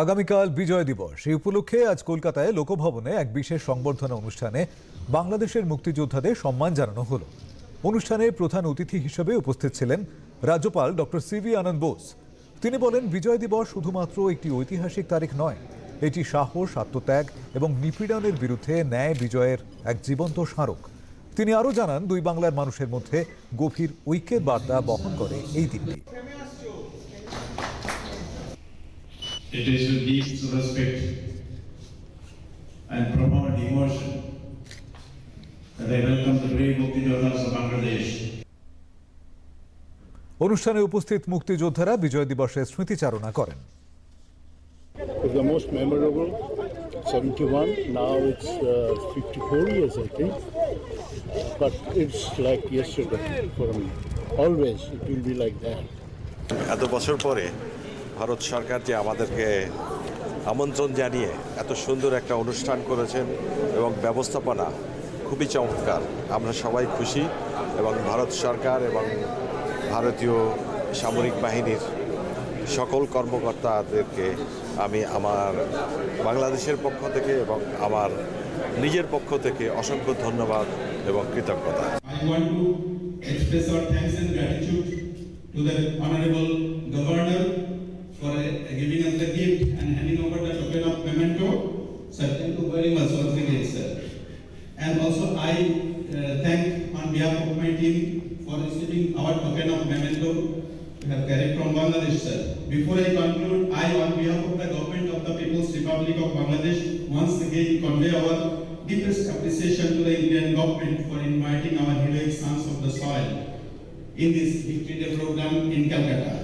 আগামীকাল বিজয় দিবস এই উপলক্ষে আজ কলকাতায় লোকভবনে এক বিশেষ সংবর্ধনা অনুষ্ঠানে বাংলাদেশের মুক্তিযোদ্ধাদের সম্মান জানানো হলো। অনুষ্ঠানে প্রধান অতিথি হিসেবে উপস্থিত ছিলেন রাজ্যপাল ডক্টর সিভি আনন্দ বোস। তিনি বলেন, বিজয় দিবস শুধুমাত্র একটি ঐতিহাসিক তারিখ নয়, এটি সাহস, আত্মত্যাগ এবং নিপীড়নের বিরুদ্ধে ন্যায় বিজয়ের এক জীবন্ত স্মারক। তিনি আরও জানান, দুই বাংলার মানুষের মধ্যে গভীর ঐক্যের বার্তা বহন করে এই দিনটি। It is with deep respect and profound emotion that I welcome the brave Muktijoddhas of Bangladesh. অনুষ্ঠানে উপস্থিত মুক্তিযোদ্ধারা বিজয় দিবসের স্মৃতিচারণা করেন। The most memorable 71, now it's 54 years I think, but it's like yesterday for me. Always it will be like that. এত বছর পরে ভারত সরকার যে আমাদেরকে আমন্ত্রণ জানিয়ে এত সুন্দর একটা অনুষ্ঠান করেছেন এবং ব্যবস্থাপনা খুবই চমৎকার। আমরা সবাই খুশি এবং ভারত সরকার এবং ভারতীয় সামরিক বাহিনীর সকল কর্মকর্তাদেরকে আমি আমার বাংলাদেশের পক্ষ থেকে এবং আমার নিজের পক্ষ থেকে অসংখ্য ধন্যবাদ এবং কৃতজ্ঞতা। I want to express our thanks and gratitude to the Honorable Governor for giving us the gift and handing over the token of memento. Sir, thank you very much once again, sir. And also I thank on behalf of my team for receiving our token of memento we have carried from Bangladesh, sir. Before I conclude, I on behalf of the government of the People's Republic of Bangladesh once again convey our deepest appreciation to the Indian government for inviting our heroic sons of the soil in this Victory Day program in Calcutta.